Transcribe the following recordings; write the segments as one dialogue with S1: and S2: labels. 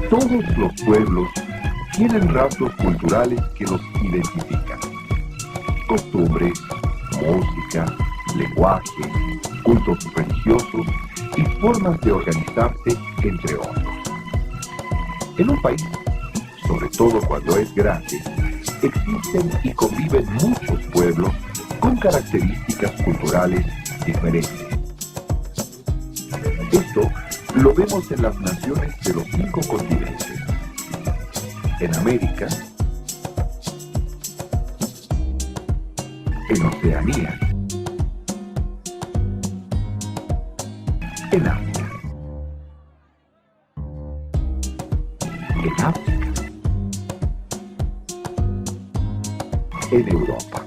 S1: Todos los pueblos tienen rasgos culturales que los identifican. Costumbres, música, lenguaje, cultos religiosos y formas de organizarse, entre otros. En un país, sobre todo cuando es grande, existen y conviven muchos pueblos con características culturales diferentes. Esto lo vemos en las naciones de los 5 continentes. En América, en Oceanía, en Asia, en África, en Europa.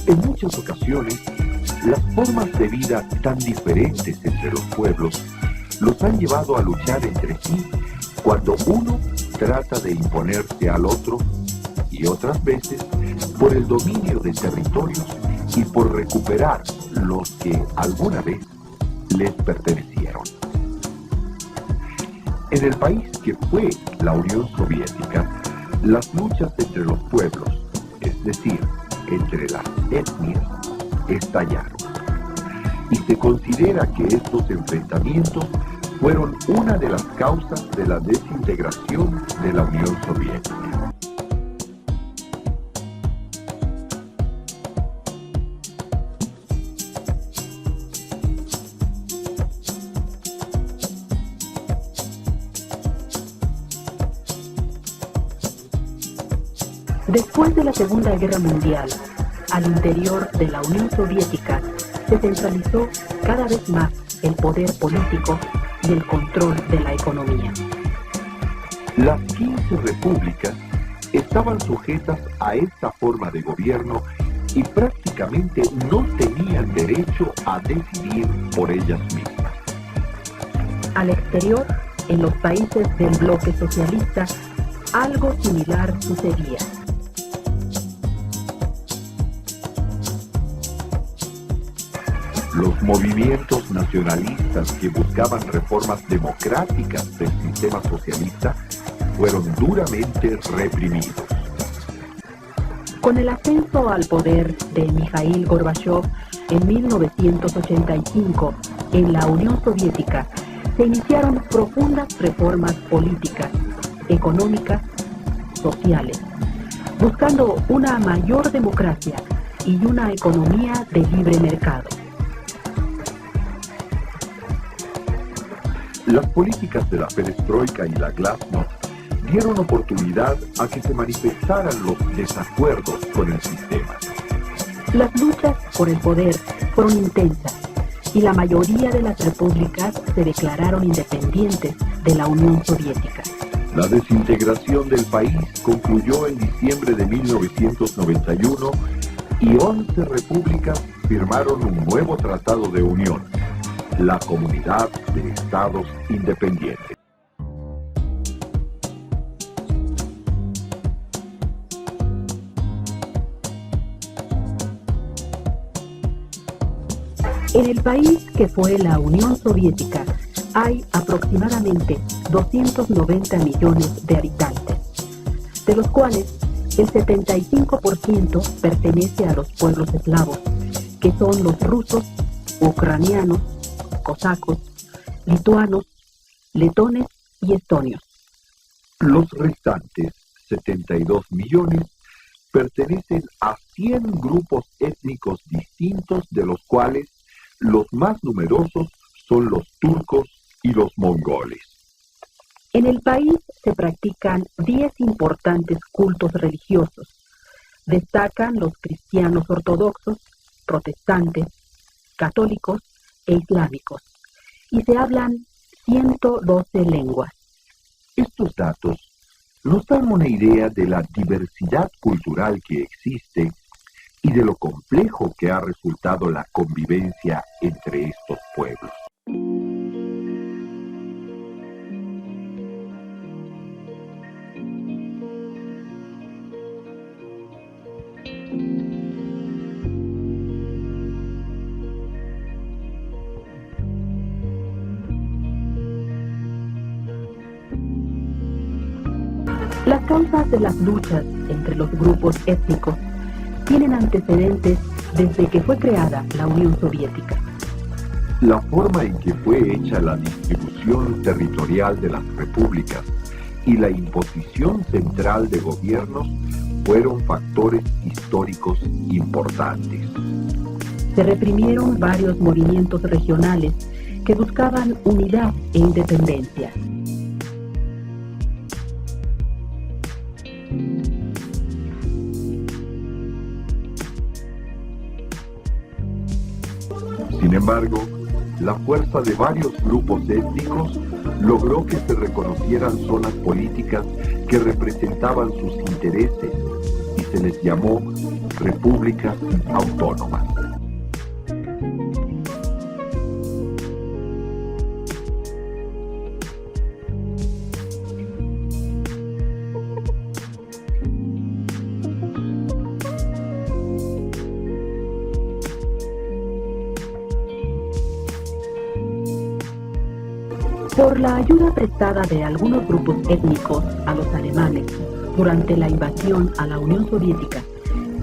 S1: En muchas ocasiones, las formas de vida tan diferentes entre los pueblos los han llevado a luchar entre sí cuando uno trata de imponerse al otro y otras veces por el dominio de territorios y por recuperar los que alguna vez les pertenecieron. En el país que fue la Unión Soviética, las luchas entre los pueblos, es decir, entre las etnias, estallaron. Y se considera que estos enfrentamientos fueron una de las causas de la desintegración de la Unión Soviética.
S2: Después de la Segunda Guerra Mundial, al interior de la Unión Soviética se centralizó cada vez más el poder político y el control de la economía.
S1: Las 15 repúblicas estaban sujetas a esta forma de gobierno y prácticamente no tenían derecho a decidir por ellas mismas.
S2: Al exterior, en los países del bloque socialista, algo similar sucedía.
S1: Los movimientos nacionalistas que buscaban reformas democráticas del sistema socialista fueron duramente reprimidos.
S2: Con el ascenso al poder de Mikhail Gorbachev en 1985 en la Unión Soviética, se iniciaron profundas reformas políticas, económicas, sociales, buscando una mayor democracia y una economía de libre mercado.
S1: Las políticas de la perestroika y la glasnost dieron oportunidad a que se manifestaran los desacuerdos con el sistema.
S2: Las luchas por el poder fueron intensas y la mayoría de las repúblicas se declararon independientes de la Unión Soviética.
S1: La desintegración del país concluyó en diciembre de 1991 y 11 repúblicas firmaron un nuevo tratado de unión, la Comunidad de Estados Independientes.
S2: En el país que fue la Unión Soviética hay aproximadamente 290 millones de habitantes, de los cuales el 75% pertenece a los pueblos eslavos, que son los rusos, ucranianos, cosacos, lituanos, letones y estonios.
S1: Los restantes 72 millones pertenecen a 100 grupos étnicos distintos, de los cuales los más numerosos son los turcos y los mongoles.
S2: En el país se practican 10 importantes cultos religiosos. Destacan los cristianos ortodoxos, protestantes, católicos e islámicos, y se hablan 112 lenguas.
S1: Estos datos nos dan una idea de la diversidad cultural que existe y de lo complejo que ha resultado la convivencia entre estos pueblos.
S2: causas de las luchas entre los grupos étnicos tienen antecedentes desde que fue creada la Unión Soviética.
S1: La forma en que fue hecha la distribución territorial de las repúblicas y la imposición central de gobiernos fueron factores históricos importantes.
S2: Se reprimieron varios movimientos regionales que buscaban unidad e independencia.
S1: Sin embargo, la fuerza de varios grupos étnicos logró que se reconocieran zonas políticas que representaban sus intereses y se les llamó repúblicas autónomas.
S2: Por la ayuda prestada de algunos grupos étnicos a los alemanes durante la invasión a la Unión Soviética,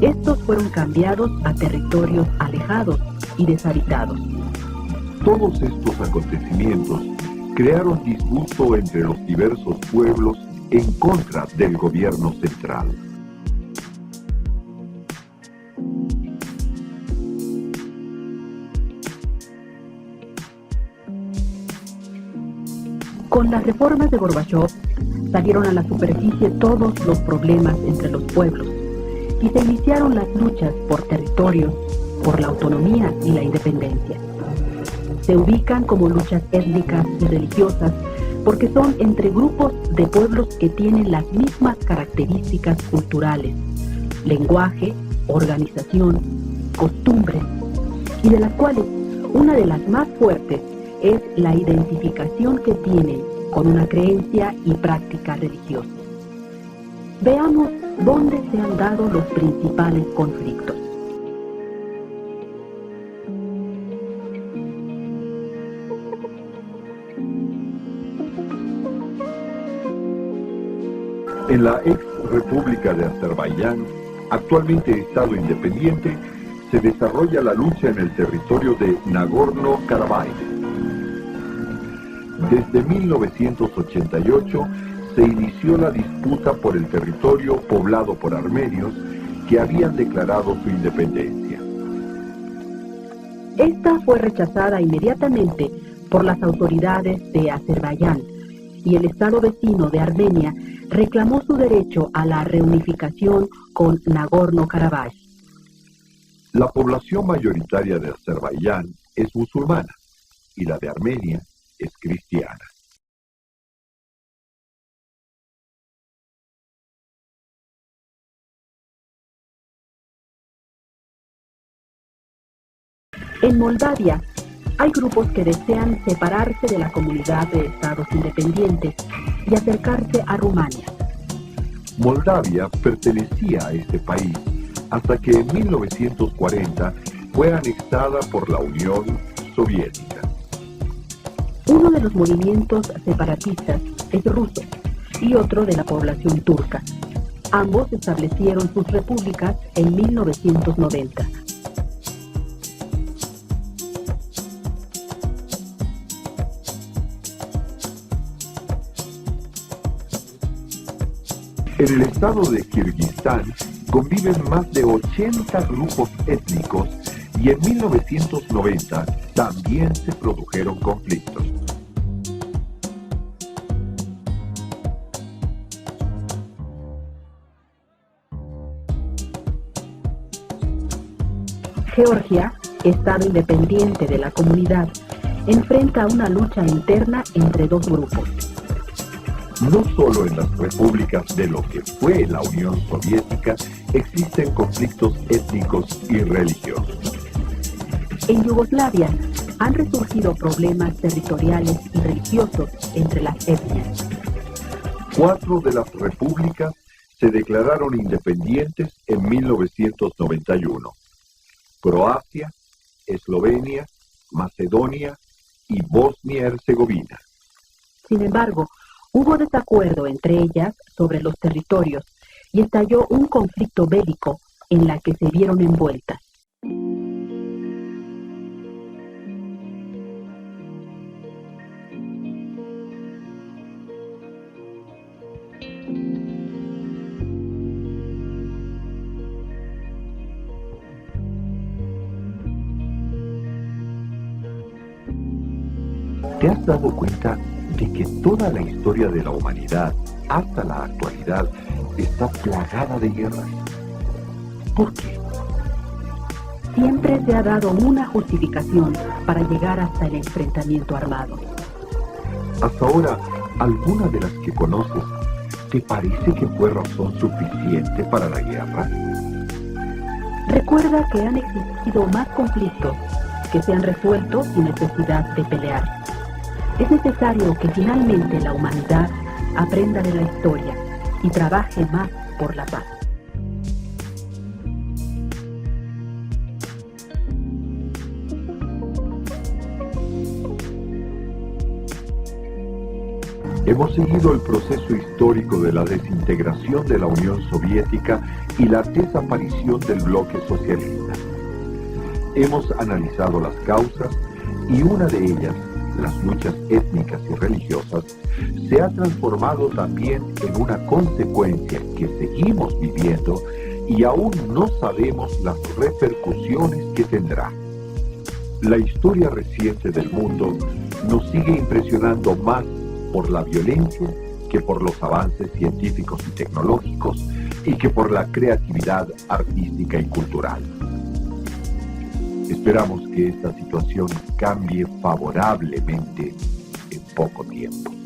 S2: estos fueron cambiados a territorios alejados y deshabitados.
S1: Todos estos acontecimientos crearon disgusto entre los diversos pueblos en contra del gobierno central.
S2: Con las reformas de Gorbachov salieron a la superficie todos los problemas entre los pueblos y se iniciaron las luchas por territorios, por la autonomía y la independencia. Se ubican como luchas étnicas y religiosas porque son entre grupos de pueblos que tienen las mismas características culturales, lenguaje, organización, costumbres, y de las cuales una de las más fuertes es la identificación que tienen con una creencia y práctica religiosa. Veamos dónde se han dado los principales conflictos.
S1: En la ex República de Azerbaiyán, actualmente Estado independiente, se desarrolla la lucha en el territorio de Nagorno-Karabaj. Desde 1988 se inició la disputa por el territorio poblado por armenios que habían declarado su independencia.
S2: Esta fue rechazada inmediatamente por las autoridades de Azerbaiyán y el estado vecino de Armenia reclamó su derecho a la reunificación con Nagorno-Karabaj.
S1: La población mayoritaria de Azerbaiyán es musulmana y la de Armenia es cristiana.
S2: En Moldavia hay grupos que desean separarse de la comunidad de estados independientes y acercarse a Rumania.
S1: Moldavia pertenecía a este país hasta que en 1940 fue anexada por la Unión Soviética.
S2: Uno de los movimientos separatistas es ruso y otro de la población turca. Ambos establecieron sus repúblicas en 1990.
S1: En el estado de Kirguistán conviven más de 80 grupos étnicos y en 1990 también se produjeron conflictos.
S2: Georgia, estado independiente de la comunidad, enfrenta una lucha interna entre dos grupos.
S1: No solo en las repúblicas de lo que fue la Unión Soviética existen conflictos étnicos y religiosos.
S2: En Yugoslavia han resurgido problemas territoriales y religiosos entre las etnias.
S1: 4 de las repúblicas se declararon independientes en 1991. Croacia, Eslovenia, Macedonia y Bosnia-Herzegovina.
S2: Sin embargo, Hubo desacuerdo entre ellas sobre los territorios y estalló un conflicto bélico en la que se vieron envueltas.
S1: ¿Te has dado cuenta de que toda la historia de la humanidad, hasta la actualidad, está plagada de guerras? ¿Por qué?
S2: Siempre se ha dado una justificación para llegar hasta el enfrentamiento armado.
S1: Hasta ahora, ¿alguna de las que conoces te parece que fue razón suficiente para la guerra?
S2: Recuerda que han existido más conflictos que se han resuelto sin necesidad de pelear. Es necesario que finalmente la humanidad aprenda de la historia y trabaje más por la paz.
S1: Hemos seguido el proceso histórico de la desintegración de la Unión Soviética y la desaparición del bloque socialista. Hemos analizado las causas y una de ellas, las luchas étnicas y religiosas, se ha transformado también en una consecuencia que seguimos viviendo y aún no sabemos las repercusiones que tendrá. La historia reciente del mundo nos sigue impresionando más por la violencia que por los avances científicos y tecnológicos y que por la creatividad artística y cultural. Esperamos que esta situación cambie favorablemente en poco tiempo.